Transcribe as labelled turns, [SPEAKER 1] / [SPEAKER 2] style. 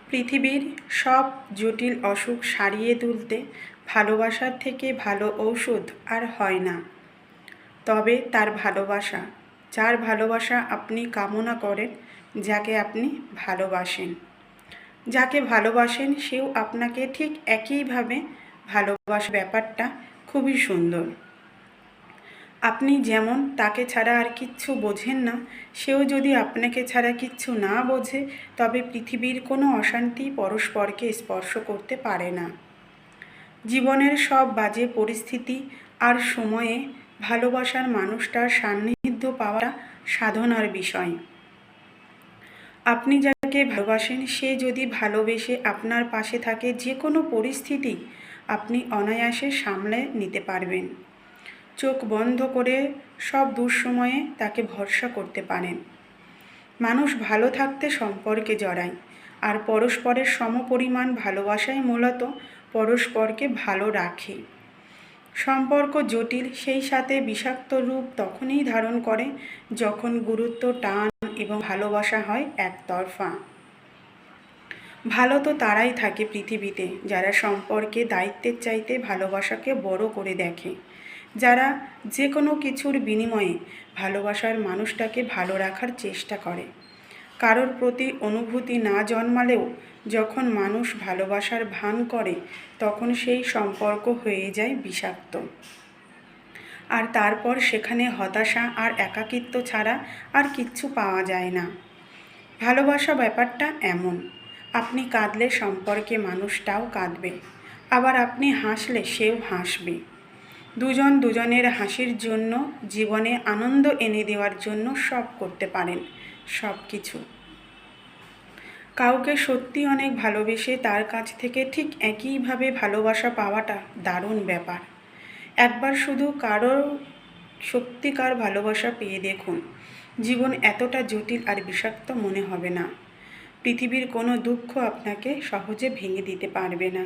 [SPEAKER 1] পৃথিবীর সব জটিল অসুখ সারিয়ে তুলতে ভালোবাসার থেকে ভালো ঔষধ আর হয় না। তবে তার ভালোবাসা, যার ভালোবাসা আপনি কামনা করেন, যাকে আপনি ভালোবাসেন, যাকে ভালোবাসেন সেও আপনাকে ঠিক একইভাবে ভালোবাসা। ব্যাপারটা খুবই সুন্দর। আপনি যেমন তাকে ছাড়া আর কিচ্ছু বোঝেন না, সেও যদি আপনাকে ছাড়া কিচ্ছু না বোঝে, তবে পৃথিবীর কোনো অশান্তি পরস্পরকে স্পর্শ করতে পারে না। জীবনের সব বাজে পরিস্থিতি আর সময়ে ভালোবাসার মানুষটার সান্নিধ্য পাওয়া সাধনার বিষয়। আপনি যাকে ভালোবাসেন সে যদি ভালোবেসে আপনার পাশে থাকে, যে কোনো পরিস্থিতি আপনি অনায়াসে সামলে নিতে পারবেন। চোখ বন্ধ করে সব দুঃসময়ে তাকে ভরসা করতে পারেন। মানুষ ভালো থাকতে সম্পর্কে জড়ায়, আর পরস্পরের সমপরিমাণ ভালোবাসাই মূলত পরস্পরকে ভালো রাখে। সম্পর্ক জটিল, সেই সাথে বিষাক্ত রূপ তখনই ধারণ করে যখন গুরুত্ব, টান এবং ভালোবাসা হয় একতরফা। ভালো তো তারাই থাকে পৃথিবীতে যারা সম্পর্কে দায়িত্বের চাইতে ভালোবাসাকে বড় করে দেখে, যারা যে কোনো কিছুর বিনিময়ে ভালোবাসার মানুষটাকে ভালো রাখার চেষ্টা করে। কারোর প্রতি অনুভূতি না জন্মালেও যখন মানুষ ভালোবাসার ভান করে, তখন সেই সম্পর্ক হয়ে যায় বিষাক্ত। আর তারপর সেখানে হতাশা আর একাকিত্ব ছাড়া আর কিচ্ছু পাওয়া যায় না। ভালোবাসা ব্যাপারটা এমন, আপনি কাঁদলে সম্পর্কে মানুষটাও কাঁদবে, আবার আপনি হাসলে সেও হাসবে। দুজন দুজনের হাসির জন্য, জীবনে আনন্দ এনে দেওয়ার জন্য সব করতে পারেন, সব কিছু। কাউকে সত্যি অনেক ভালোবেসে তার কাছ থেকে ঠিক একইভাবে ভালোবাসা পাওয়াটা দারুণ ব্যাপার। একবার শুধু কারোর সত্যিকার ভালোবাসা পেয়ে দেখুন, জীবন এতটা জটিল আর বিষাক্ত মনে হবে না। পৃথিবীর কোনো দুঃখ আপনাকে সহজে ভেঙে দিতে পারবে না।